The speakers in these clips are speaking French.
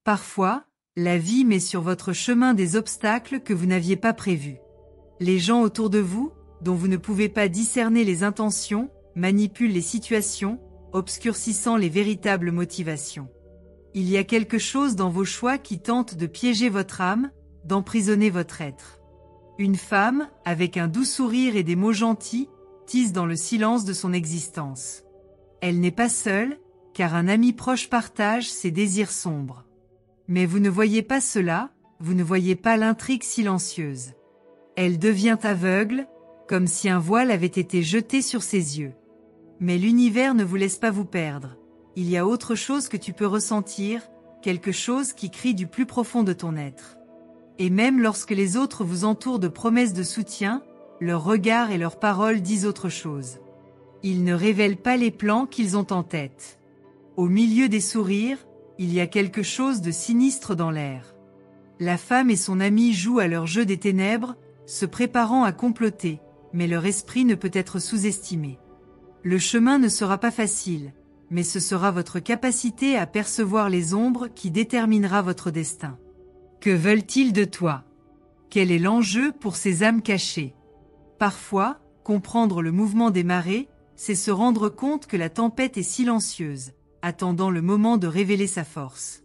Parfois, la vie met sur votre chemin des obstacles que vous n'aviez pas prévus. Les gens autour de vous, dont vous ne pouvez pas discerner les intentions, manipulent les situations, obscurcissant les véritables motivations. Il y a quelque chose dans vos choix qui tente de piéger votre âme, d'emprisonner votre être. Une femme, avec un doux sourire et des mots gentils, tisse dans le silence de son existence. Elle n'est pas seule, car un ami proche partage ses désirs sombres. Mais vous ne voyez pas cela, vous ne voyez pas l'intrigue silencieuse. Elle devient aveugle, comme si un voile avait été jeté sur ses yeux. Mais l'univers ne vous laisse pas vous perdre. Il y a autre chose que tu peux ressentir, quelque chose qui crie du plus profond de ton être. Et même lorsque les autres vous entourent de promesses de soutien, leurs regards et leurs paroles disent autre chose. Ils ne révèlent pas les plans qu'ils ont en tête. Au milieu des sourires, il y a quelque chose de sinistre dans l'air. La femme et son ami jouent à leur jeu des ténèbres, se préparant à comploter, mais leur esprit ne peut être sous-estimé. Le chemin ne sera pas facile, mais ce sera votre capacité à percevoir les ombres qui déterminera votre destin. Que veulent-ils de toi? Quel est l'enjeu pour ces âmes cachées? Parfois, comprendre le mouvement des marées, c'est se rendre compte que la tempête est silencieuse, attendant le moment de révéler sa force.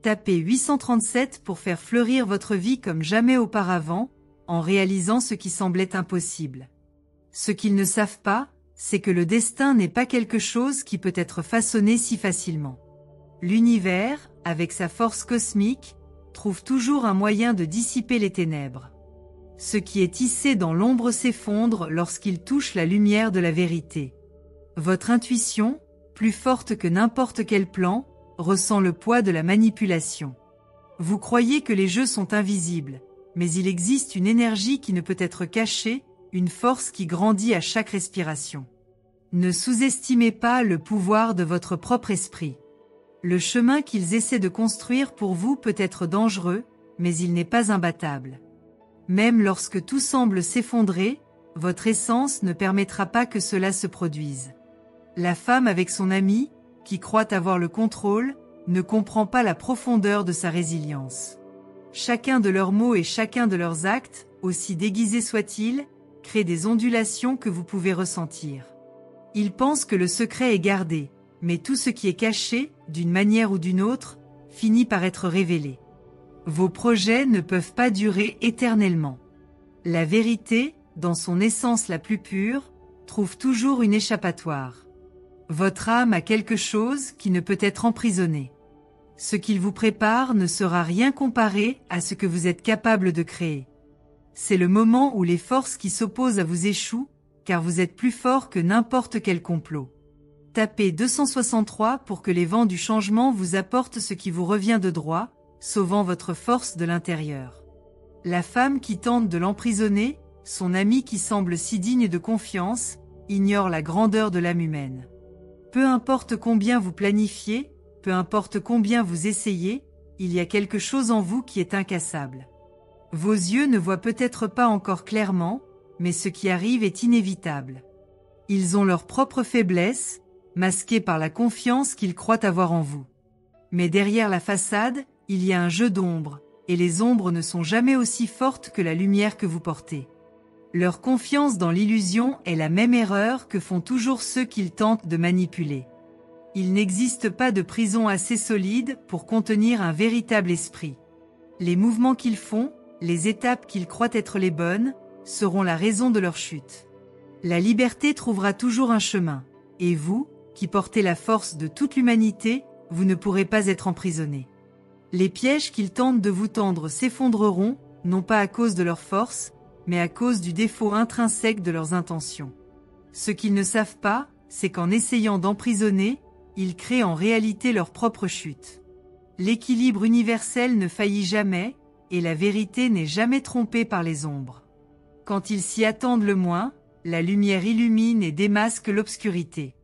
Tapez 837 pour faire fleurir votre vie comme jamais auparavant, en réalisant ce qui semblait impossible. Ce qu'ils ne savent pas, c'est que le destin n'est pas quelque chose qui peut être façonné si facilement. L'univers, avec sa force cosmique, trouve toujours un moyen de dissiper les ténèbres. Ce qui est tissé dans l'ombre s'effondre lorsqu'il touche la lumière de la vérité. Votre intuition, plus forte que n'importe quel plan, ressent le poids de la manipulation. Vous croyez que les jeux sont invisibles, mais il existe une énergie qui ne peut être cachée, une force qui grandit à chaque respiration. Ne sous-estimez pas le pouvoir de votre propre esprit. Le chemin qu'ils essaient de construire pour vous peut être dangereux, mais il n'est pas imbattable. Même lorsque tout semble s'effondrer, votre essence ne permettra pas que cela se produise. La femme avec son ami, qui croit avoir le contrôle, ne comprend pas la profondeur de sa résilience. Chacun de leurs mots et chacun de leurs actes, aussi déguisés soient-ils, crée des ondulations que vous pouvez ressentir. Ils pensent que le secret est gardé, mais tout ce qui est caché, d'une manière ou d'une autre, finit par être révélé. Vos projets ne peuvent pas durer éternellement. La vérité, dans son essence la plus pure, trouve toujours une échappatoire. Votre âme a quelque chose qui ne peut être emprisonné. Ce qu'il vous prépare ne sera rien comparé à ce que vous êtes capable de créer. C'est le moment où les forces qui s'opposent à vous échouent, car vous êtes plus fort que n'importe quel complot. Tapez 263 pour que les vents du changement vous apportent ce qui vous revient de droit, sauvant votre force de l'intérieur. La femme qui tente de l'emprisonner, son ami qui semble si digne de confiance, ignore la grandeur de l'âme humaine. Peu importe combien vous planifiez, peu importe combien vous essayez, il y a quelque chose en vous qui est incassable. Vos yeux ne voient peut-être pas encore clairement, mais ce qui arrive est inévitable. Ils ont leur propre faiblesse, masquée par la confiance qu'ils croient avoir en vous. Mais derrière la façade, il y a un jeu d'ombres, et les ombres ne sont jamais aussi fortes que la lumière que vous portez. Leur confiance dans l'illusion est la même erreur que font toujours ceux qu'ils tentent de manipuler. Il n'existe pas de prison assez solide pour contenir un véritable esprit. Les mouvements qu'ils font, les étapes qu'ils croient être les bonnes, seront la raison de leur chute. La liberté trouvera toujours un chemin, et vous, qui portez la force de toute l'humanité, vous ne pourrez pas être emprisonné. Les pièges qu'ils tentent de vous tendre s'effondreront, non pas à cause de leur force, mais à cause du défaut intrinsèque de leurs intentions. Ce qu'ils ne savent pas, c'est qu'en essayant d'emprisonner, ils créent en réalité leur propre chute. L'équilibre universel ne faillit jamais, et la vérité n'est jamais trompée par les ombres. Quand ils s'y attendent le moins, la lumière illumine et démasque l'obscurité.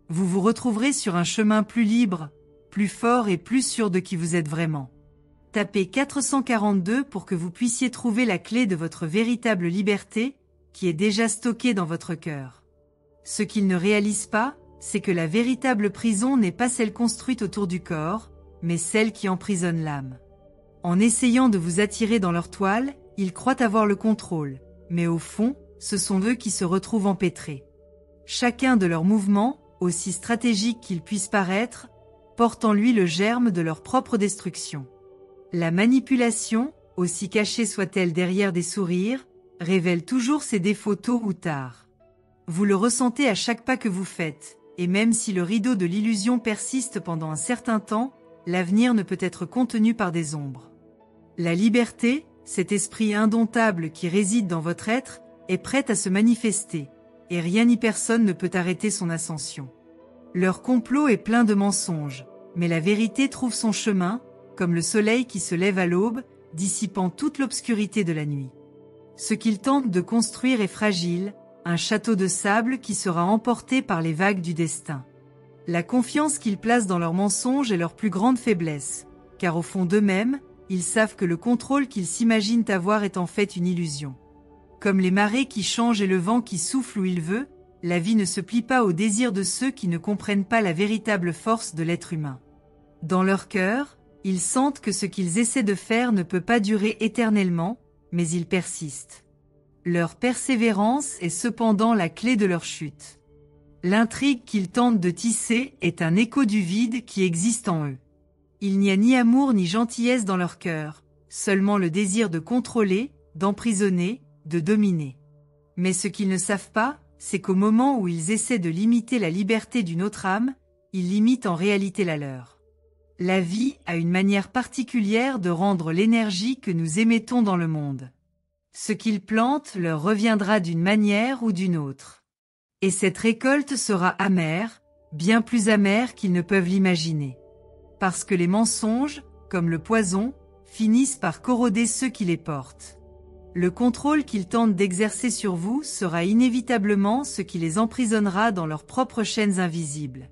Vous vous retrouverez sur un chemin plus libre, plus fort et plus sûr de qui vous êtes vraiment. Tapez 442 pour que vous puissiez trouver la clé de votre véritable liberté, qui est déjà stockée dans votre cœur. Ce qu'ils ne réalisent pas, c'est que la véritable prison n'est pas celle construite autour du corps, mais celle qui emprisonne l'âme. En essayant de vous attirer dans leur toile, ils croient avoir le contrôle, mais au fond, ce sont eux qui se retrouvent empêtrés. Chacun de leurs mouvements, aussi stratégiques qu'ils puissent paraître, porte en lui le germe de leur propre destruction. La manipulation, aussi cachée soit-elle derrière des sourires, révèle toujours ses défauts tôt ou tard. Vous le ressentez à chaque pas que vous faites, et même si le rideau de l'illusion persiste pendant un certain temps, l'avenir ne peut être contenu par des ombres. La liberté, cet esprit indomptable qui réside dans votre être, est prête à se manifester, et rien ni personne ne peut arrêter son ascension. Leur complot est plein de mensonges, mais la vérité trouve son chemin, comme le soleil qui se lève à l'aube, dissipant toute l'obscurité de la nuit. Ce qu'ils tentent de construire est fragile, un château de sable qui sera emporté par les vagues du destin. La confiance qu'ils placent dans leurs mensonges est leur plus grande faiblesse, car au fond d'eux-mêmes, ils savent que le contrôle qu'ils s'imaginent avoir est en fait une illusion. Comme les marées qui changent et le vent qui souffle où il veut, la vie ne se plie pas aux désirs de ceux qui ne comprennent pas la véritable force de l'être humain. Dans leur cœur, ils sentent que ce qu'ils essaient de faire ne peut pas durer éternellement, mais ils persistent. Leur persévérance est cependant la clé de leur chute. L'intrigue qu'ils tentent de tisser est un écho du vide qui existe en eux. Il n'y a ni amour ni gentillesse dans leur cœur, seulement le désir de contrôler, d'emprisonner, de dominer. Mais ce qu'ils ne savent pas, c'est qu'au moment où ils essaient de limiter la liberté d'une autre âme, ils limitent en réalité la leur. La vie a une manière particulière de rendre l'énergie que nous émettons dans le monde. Ce qu'ils plantent leur reviendra d'une manière ou d'une autre. Et cette récolte sera amère, bien plus amère qu'ils ne peuvent l'imaginer. Parce que les mensonges, comme le poison, finissent par corroder ceux qui les portent. Le contrôle qu'ils tentent d'exercer sur vous sera inévitablement ce qui les emprisonnera dans leurs propres chaînes invisibles.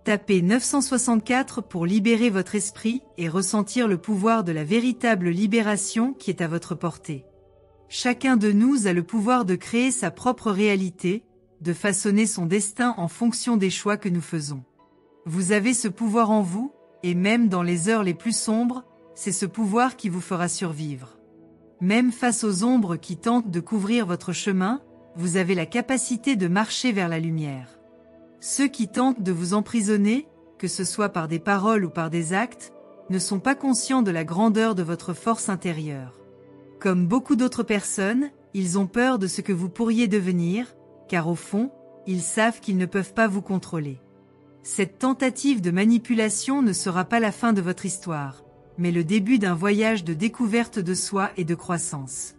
Tapez 964 pour libérer votre esprit et ressentir le pouvoir de la véritable libération qui est à votre portée. Chacun de nous a le pouvoir de créer sa propre réalité, de façonner son destin en fonction des choix que nous faisons. Vous avez ce pouvoir en vous, et même dans les heures les plus sombres, c'est ce pouvoir qui vous fera survivre. Même face aux ombres qui tentent de couvrir votre chemin, vous avez la capacité de marcher vers la lumière. Ceux qui tentent de vous emprisonner, que ce soit par des paroles ou par des actes, ne sont pas conscients de la grandeur de votre force intérieure. Comme beaucoup d'autres personnes, ils ont peur de ce que vous pourriez devenir, car au fond, ils savent qu'ils ne peuvent pas vous contrôler. Cette tentative de manipulation ne sera pas la fin de votre histoire, mais le début d'un voyage de découverte de soi et de croissance.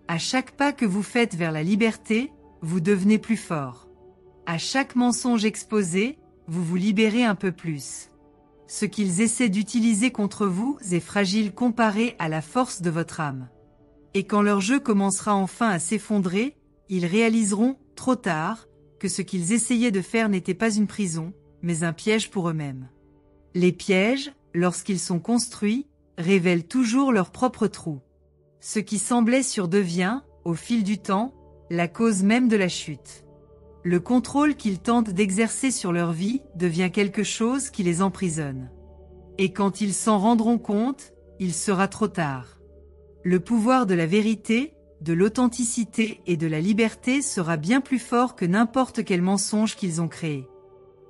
À chaque pas que vous faites vers la liberté, vous devenez plus fort. À chaque mensonge exposé, vous vous libérez un peu plus. Ce qu'ils essaient d'utiliser contre vous est fragile comparé à la force de votre âme. Et quand leur jeu commencera enfin à s'effondrer, ils réaliseront, trop tard, que ce qu'ils essayaient de faire n'était pas une prison, mais un piège pour eux-mêmes. Les pièges, lorsqu'ils sont construits, révèlent toujours leur propre trou. Ce qui semblait sûr devient, au fil du temps, la cause même de la chute. Le contrôle qu'ils tentent d'exercer sur leur vie devient quelque chose qui les emprisonne. Et quand ils s'en rendront compte, il sera trop tard. Le pouvoir de la vérité, de l'authenticité et de la liberté sera bien plus fort que n'importe quel mensonge qu'ils ont créé.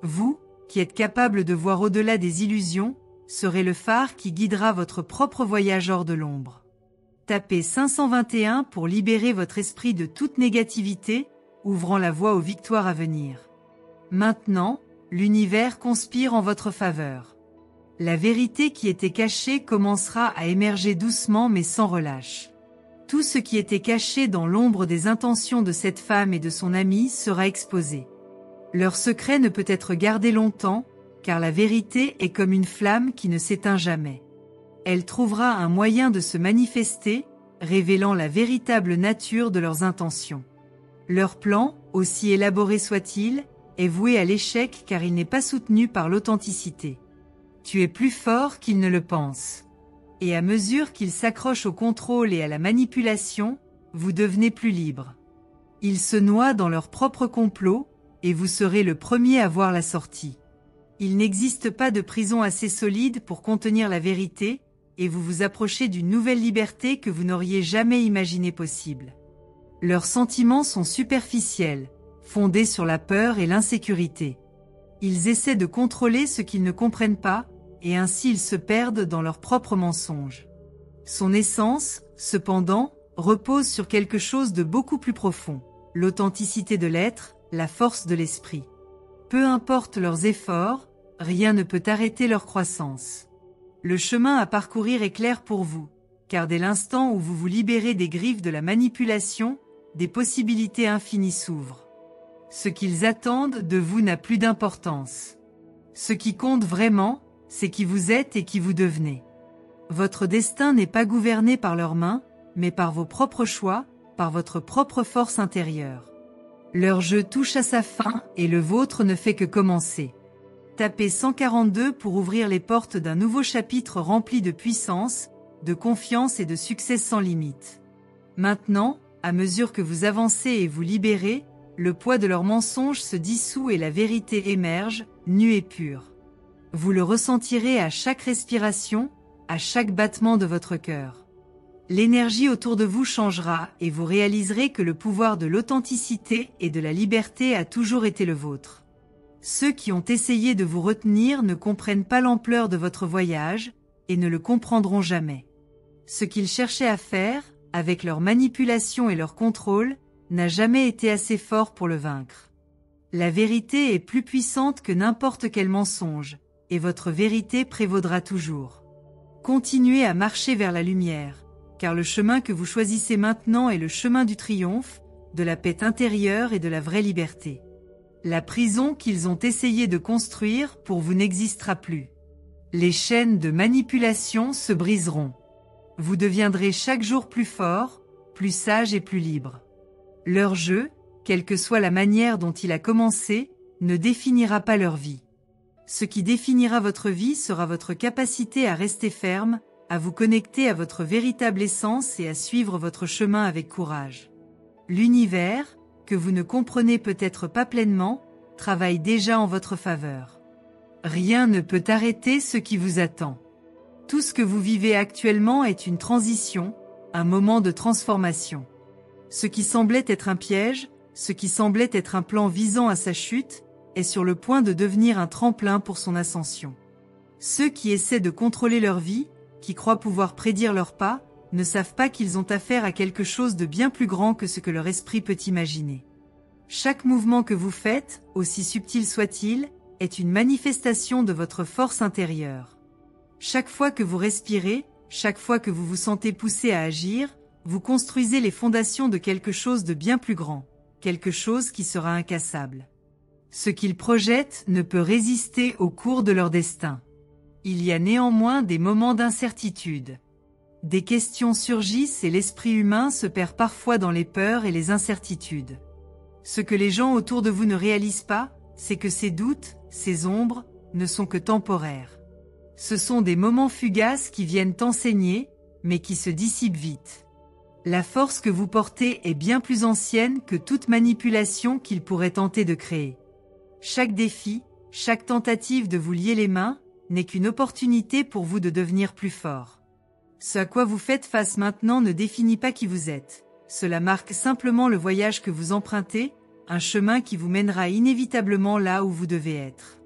Vous, qui êtes capable de voir au-delà des illusions, serez le phare qui guidera votre propre voyage hors de l'ombre. Tapez 521 pour libérer votre esprit de toute négativité, ouvrant la voie aux victoires à venir. Maintenant, l'univers conspire en votre faveur. La vérité qui était cachée commencera à émerger doucement mais sans relâche. Tout ce qui était caché dans l'ombre des intentions de cette femme et de son ami sera exposé. Leur secret ne peut être gardé longtemps, car la vérité est comme une flamme qui ne s'éteint jamais. Elle trouvera un moyen de se manifester, révélant la véritable nature de leurs intentions. Leur plan, aussi élaboré soit-il, est voué à l'échec car il n'est pas soutenu par l'authenticité. Tu es plus fort qu'ils ne le pensent. Et à mesure qu'ils s'accrochent au contrôle et à la manipulation, vous devenez plus libre. Ils se noient dans leur propre complot, et vous serez le premier à voir la sortie. Il n'existe pas de prison assez solide pour contenir la vérité, et vous vous approchez d'une nouvelle liberté que vous n'auriez jamais imaginée possible. Leurs sentiments sont superficiels, fondés sur la peur et l'insécurité. Ils essaient de contrôler ce qu'ils ne comprennent pas, et ainsi ils se perdent dans leurs propres mensonges. Son essence, cependant, repose sur quelque chose de beaucoup plus profond, l'authenticité de l'être, la force de l'esprit. Peu importe leurs efforts, rien ne peut arrêter leur croissance. Le chemin à parcourir est clair pour vous, car dès l'instant où vous vous libérez des griffes de la manipulation, des possibilités infinies s'ouvrent. Ce qu'ils attendent de vous n'a plus d'importance. Ce qui compte vraiment, c'est qui vous êtes et qui vous devenez. Votre destin n'est pas gouverné par leurs mains, mais par vos propres choix, par votre propre force intérieure. Leur jeu touche à sa fin et le vôtre ne fait que commencer. Tapez 142 pour ouvrir les portes d'un nouveau chapitre rempli de puissance, de confiance et de succès sans limite. Maintenant, à mesure que vous avancez et vous libérez, le poids de leurs mensonges se dissout et la vérité émerge, nue et pure. Vous le ressentirez à chaque respiration, à chaque battement de votre cœur. L'énergie autour de vous changera et vous réaliserez que le pouvoir de l'authenticité et de la liberté a toujours été le vôtre. Ceux qui ont essayé de vous retenir ne comprennent pas l'ampleur de votre voyage et ne le comprendront jamais. Ce qu'ils cherchaient à faire, avec leur manipulation et leur contrôle, n'a jamais été assez fort pour le vaincre. La vérité est plus puissante que n'importe quel mensonge, et votre vérité prévaudra toujours. Continuez à marcher vers la lumière, car le chemin que vous choisissez maintenant est le chemin du triomphe, de la paix intérieure et de la vraie liberté. La prison qu'ils ont essayé de construire pour vous n'existera plus. Les chaînes de manipulation se briseront. Vous deviendrez chaque jour plus fort, plus sage et plus libre. Leur jeu, quelle que soit la manière dont il a commencé, ne définira pas leur vie. Ce qui définira votre vie sera votre capacité à rester ferme, à vous connecter à votre véritable essence et à suivre votre chemin avec courage. L'univers, que vous ne comprenez peut-être pas pleinement, travaille déjà en votre faveur. Rien ne peut arrêter ce qui vous attend. Tout ce que vous vivez actuellement est une transition, un moment de transformation. Ce qui semblait être un piège, ce qui semblait être un plan visant à sa chute, est sur le point de devenir un tremplin pour son ascension. Ceux qui essaient de contrôler leur vie, qui croient pouvoir prédire leurs pas, ne savent pas qu'ils ont affaire à quelque chose de bien plus grand que ce que leur esprit peut imaginer. Chaque mouvement que vous faites, aussi subtil soit-il, est une manifestation de votre force intérieure. Chaque fois que vous respirez, chaque fois que vous vous sentez poussé à agir, vous construisez les fondations de quelque chose de bien plus grand, quelque chose qui sera incassable. Ce qu'ils projettent ne peut résister au cours de leur destin. Il y a néanmoins des moments d'incertitude. Des questions surgissent et l'esprit humain se perd parfois dans les peurs et les incertitudes. Ce que les gens autour de vous ne réalisent pas, c'est que ces doutes, ces ombres, ne sont que temporaires. Ce sont des moments fugaces qui viennent enseigner, mais qui se dissipent vite. La force que vous portez est bien plus ancienne que toute manipulation qu'ils pourraient tenter de créer. Chaque défi, chaque tentative de vous lier les mains, n'est qu'une opportunité pour vous de devenir plus fort. Ce à quoi vous faites face maintenant ne définit pas qui vous êtes. Cela marque simplement le voyage que vous empruntez, un chemin qui vous mènera inévitablement là où vous devez être.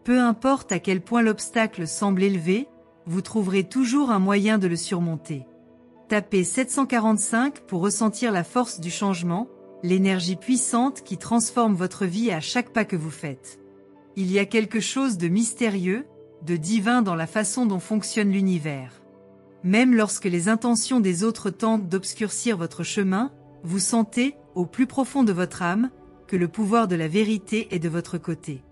Peu importe à quel point l'obstacle semble élevé, vous trouverez toujours un moyen de le surmonter. Tapez 745 pour ressentir la force du changement, l'énergie puissante qui transforme votre vie à chaque pas que vous faites. Il y a quelque chose de mystérieux, de divin dans la façon dont fonctionne l'univers. Même lorsque les intentions des autres tentent d'obscurcir votre chemin, vous sentez, au plus profond de votre âme, que le pouvoir de la vérité est de votre côté.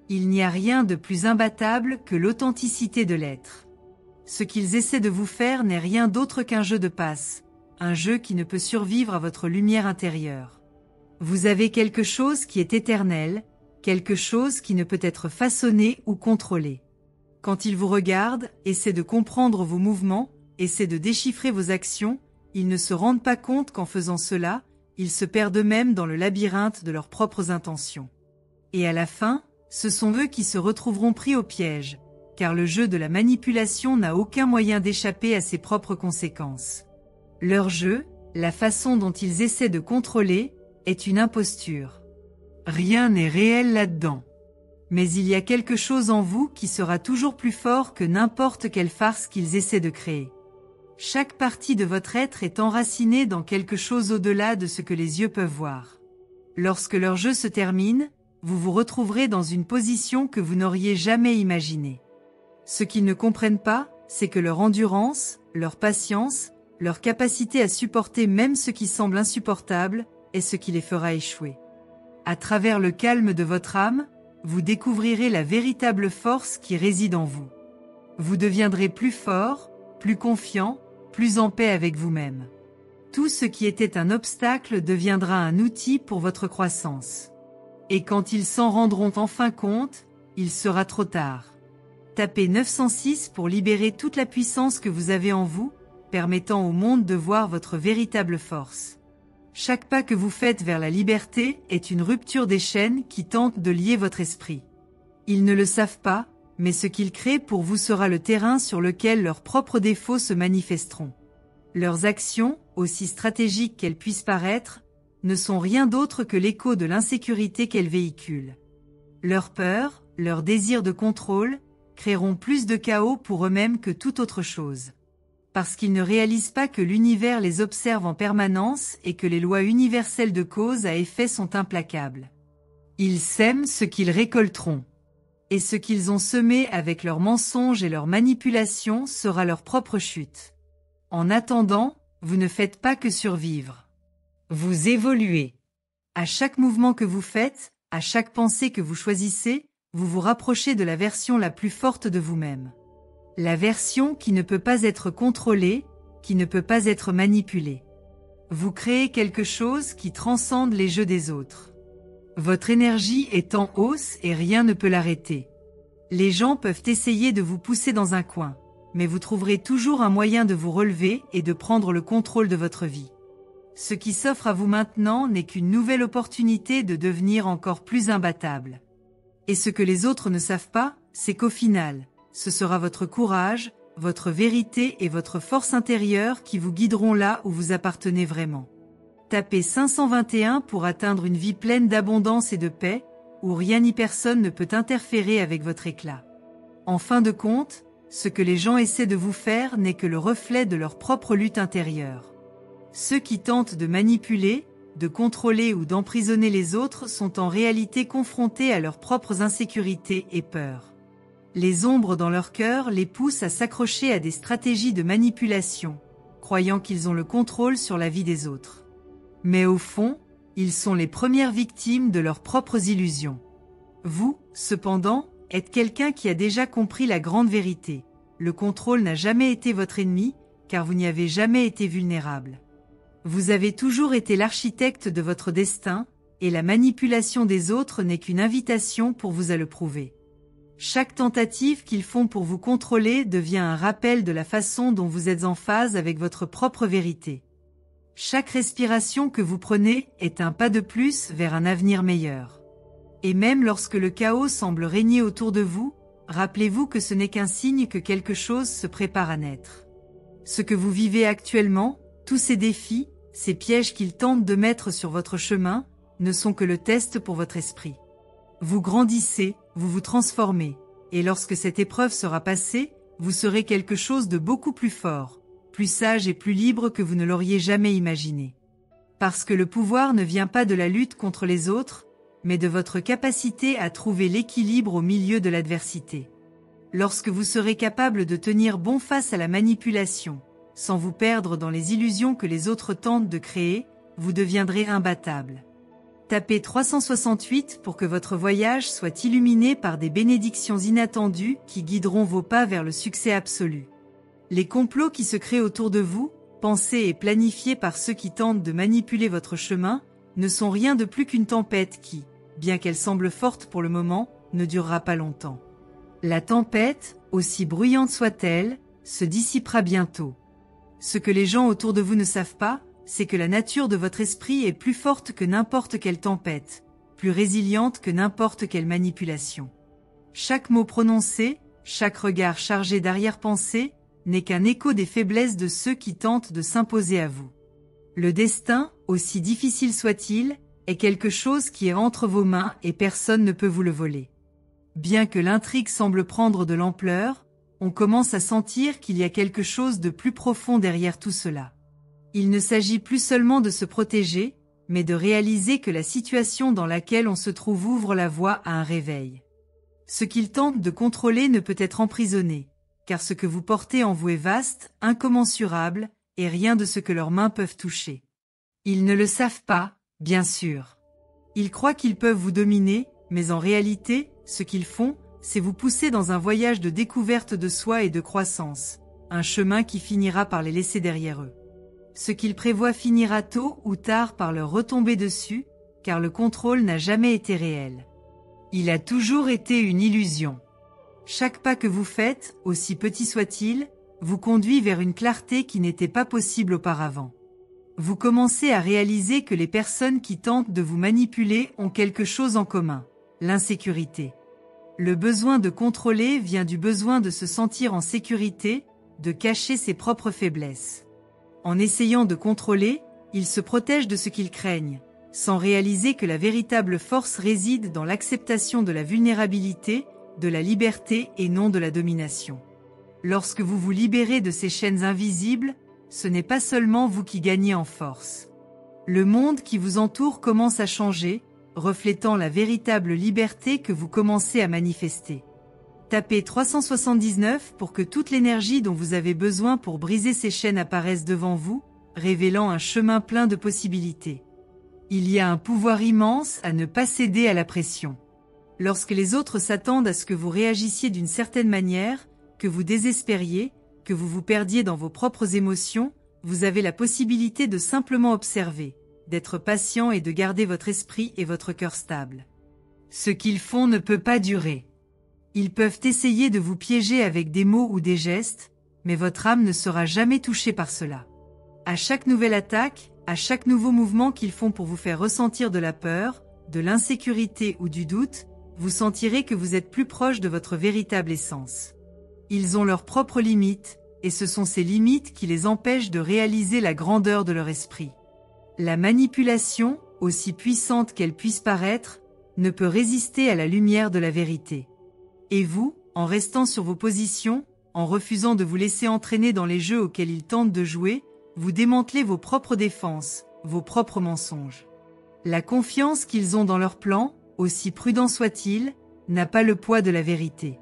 Il n'y a rien de plus imbattable que l'authenticité de l'être. Ce qu'ils essaient de vous faire n'est rien d'autre qu'un jeu de passe, un jeu qui ne peut survivre à votre lumière intérieure. Vous avez quelque chose qui est éternel, quelque chose qui ne peut être façonné ou contrôlé. Quand ils vous regardent, essaient de comprendre vos mouvements, essaient de déchiffrer vos actions, ils ne se rendent pas compte qu'en faisant cela, ils se perdent eux-mêmes dans le labyrinthe de leurs propres intentions. Et à la fin, Ce sont eux qui se retrouveront pris au piège, car le jeu de la manipulation n'a aucun moyen d'échapper à ses propres conséquences. Leur jeu, la façon dont ils essaient de contrôler, est une imposture. Rien n'est réel là-dedans. Mais il y a quelque chose en vous qui sera toujours plus fort que n'importe quelle farce qu'ils essaient de créer. Chaque partie de votre être est enracinée dans quelque chose au-delà de ce que les yeux peuvent voir. Lorsque leur jeu se termine, vous vous retrouverez dans une position que vous n'auriez jamais imaginée. Ce qu'ils ne comprennent pas, c'est que leur endurance, leur patience, leur capacité à supporter même ce qui semble insupportable, est ce qui les fera échouer. À travers le calme de votre âme, vous découvrirez la véritable force qui réside en vous. Vous deviendrez plus fort, plus confiant, plus en paix avec vous-même. Tout ce qui était un obstacle deviendra un outil pour votre croissance. Et quand ils s'en rendront enfin compte, il sera trop tard. Tapez 906 pour libérer toute la puissance que vous avez en vous, permettant au monde de voir votre véritable force. Chaque pas que vous faites vers la liberté est une rupture des chaînes qui tentent de lier votre esprit. Ils ne le savent pas, mais ce qu'ils créent pour vous sera le terrain sur lequel leurs propres défauts se manifesteront. Leurs actions, aussi stratégiques qu'elles puissent paraître, ne sont rien d'autre que l'écho de l'insécurité qu'elles véhiculent. Leur peur, leur désir de contrôle, créeront plus de chaos pour eux-mêmes que toute autre chose. Parce qu'ils ne réalisent pas que l'univers les observe en permanence et que les lois universelles de cause à effet sont implacables. Ils sèment ce qu'ils récolteront. Et ce qu'ils ont semé avec leurs mensonges et leurs manipulations sera leur propre chute. En attendant, vous ne faites pas que survivre. Vous évoluez. À chaque mouvement que vous faites, à chaque pensée que vous choisissez, vous vous rapprochez de la version la plus forte de vous-même. La version qui ne peut pas être contrôlée, qui ne peut pas être manipulée. Vous créez quelque chose qui transcende les jeux des autres. Votre énergie est en hausse et rien ne peut l'arrêter. Les gens peuvent essayer de vous pousser dans un coin, mais vous trouverez toujours un moyen de vous relever et de prendre le contrôle de votre vie. Ce qui s'offre à vous maintenant n'est qu'une nouvelle opportunité de devenir encore plus imbattable. Et ce que les autres ne savent pas, c'est qu'au final, ce sera votre courage, votre vérité et votre force intérieure qui vous guideront là où vous appartenez vraiment. Tapez 521 pour atteindre une vie pleine d'abondance et de paix, où rien ni personne ne peut interférer avec votre éclat. En fin de compte, ce que les gens essaient de vous faire n'est que le reflet de leur propre lutte intérieure. Ceux qui tentent de manipuler, de contrôler ou d'emprisonner les autres sont en réalité confrontés à leurs propres insécurités et peurs. Les ombres dans leur cœur les poussent à s'accrocher à des stratégies de manipulation, croyant qu'ils ont le contrôle sur la vie des autres. Mais au fond, ils sont les premières victimes de leurs propres illusions. Vous, cependant, êtes quelqu'un qui a déjà compris la grande vérité. Le contrôle n'a jamais été votre ennemi, car vous n'y avez jamais été vulnérable. Vous avez toujours été l'architecte de votre destin, et la manipulation des autres n'est qu'une invitation pour vous à le prouver. Chaque tentative qu'ils font pour vous contrôler devient un rappel de la façon dont vous êtes en phase avec votre propre vérité. Chaque respiration que vous prenez est un pas de plus vers un avenir meilleur. Et même lorsque le chaos semble régner autour de vous, rappelez-vous que ce n'est qu'un signe que quelque chose se prépare à naître. Ce que vous vivez actuellement, tous ces défis, ces pièges qu'ils tentent de mettre sur votre chemin, ne sont que le test pour votre esprit. Vous grandissez, vous vous transformez, et lorsque cette épreuve sera passée, vous serez quelque chose de beaucoup plus fort, plus sage et plus libre que vous ne l'auriez jamais imaginé. Parce que le pouvoir ne vient pas de la lutte contre les autres, mais de votre capacité à trouver l'équilibre au milieu de l'adversité. Lorsque vous serez capable de tenir bon face à la manipulation, sans vous perdre dans les illusions que les autres tentent de créer, vous deviendrez imbattable. Tapez 368 pour que votre voyage soit illuminé par des bénédictions inattendues qui guideront vos pas vers le succès absolu. Les complots qui se créent autour de vous, pensés et planifiés par ceux qui tentent de manipuler votre chemin, ne sont rien de plus qu'une tempête qui, bien qu'elle semble forte pour le moment, ne durera pas longtemps. La tempête, aussi bruyante soit-elle, se dissipera bientôt. Ce que les gens autour de vous ne savent pas, c'est que la nature de votre esprit est plus forte que n'importe quelle tempête, plus résiliente que n'importe quelle manipulation. Chaque mot prononcé, chaque regard chargé d'arrière-pensée, n'est qu'un écho des faiblesses de ceux qui tentent de s'imposer à vous. Le destin, aussi difficile soit-il, est quelque chose qui est entre vos mains et personne ne peut vous le voler. Bien que l'intrigue semble prendre de l'ampleur, on commence à sentir qu'il y a quelque chose de plus profond derrière tout cela. Il ne s'agit plus seulement de se protéger, mais de réaliser que la situation dans laquelle on se trouve ouvre la voie à un réveil. Ce qu'ils tentent de contrôler ne peut être emprisonné, car ce que vous portez en vous est vaste, incommensurable, et rien de ce que leurs mains peuvent toucher. Ils ne le savent pas, bien sûr. Ils croient qu'ils peuvent vous dominer, mais en réalité, ce qu'ils font, c'est vous pousser dans un voyage de découverte de soi et de croissance, un chemin qui finira par les laisser derrière eux. Ce qu'ils prévoient finira tôt ou tard par leur retomber dessus, car le contrôle n'a jamais été réel. Il a toujours été une illusion. Chaque pas que vous faites, aussi petit soit-il, vous conduit vers une clarté qui n'était pas possible auparavant. Vous commencez à réaliser que les personnes qui tentent de vous manipuler ont quelque chose en commun, l'insécurité. Le besoin de contrôler vient du besoin de se sentir en sécurité, de cacher ses propres faiblesses. En essayant de contrôler, ils se protègent de ce qu'ils craignent, sans réaliser que la véritable force réside dans l'acceptation de la vulnérabilité, de la liberté et non de la domination. Lorsque vous vous libérez de ces chaînes invisibles, ce n'est pas seulement vous qui gagnez en force. Le monde qui vous entoure commence à changer, reflétant la véritable liberté que vous commencez à manifester. Tapez 379 pour que toute l'énergie dont vous avez besoin pour briser ces chaînes apparaisse devant vous, révélant un chemin plein de possibilités. Il y a un pouvoir immense à ne pas céder à la pression. Lorsque les autres s'attendent à ce que vous réagissiez d'une certaine manière, que vous désespériez, que vous vous perdiez dans vos propres émotions, vous avez la possibilité de simplement observer, d'être patient et de garder votre esprit et votre cœur stables. Ce qu'ils font ne peut pas durer. Ils peuvent essayer de vous piéger avec des mots ou des gestes, mais votre âme ne sera jamais touchée par cela. À chaque nouvelle attaque, à chaque nouveau mouvement qu'ils font pour vous faire ressentir de la peur, de l'insécurité ou du doute, vous sentirez que vous êtes plus proche de votre véritable essence. Ils ont leurs propres limites, et ce sont ces limites qui les empêchent de réaliser la grandeur de leur esprit. La manipulation, aussi puissante qu'elle puisse paraître, ne peut résister à la lumière de la vérité. Et vous, en restant sur vos positions, en refusant de vous laisser entraîner dans les jeux auxquels ils tentent de jouer, vous démantelez vos propres défenses, vos propres mensonges. La confiance qu'ils ont dans leur plan, aussi prudent soit-il, n'a pas le poids de la vérité.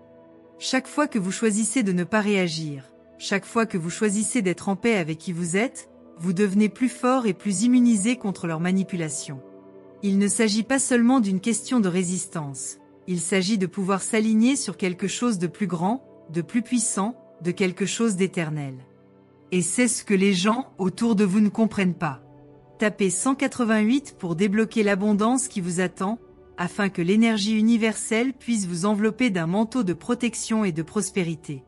Chaque fois que vous choisissez de ne pas réagir, chaque fois que vous choisissez d'être en paix avec qui vous êtes, vous devenez plus fort et plus immunisé contre leur manipulation. Il ne s'agit pas seulement d'une question de résistance, il s'agit de pouvoir s'aligner sur quelque chose de plus grand, de plus puissant, de quelque chose d'éternel. Et c'est ce que les gens autour de vous ne comprennent pas. Tapez 188 pour débloquer l'abondance qui vous attend, afin que l'énergie universelle puisse vous envelopper d'un manteau de protection et de prospérité.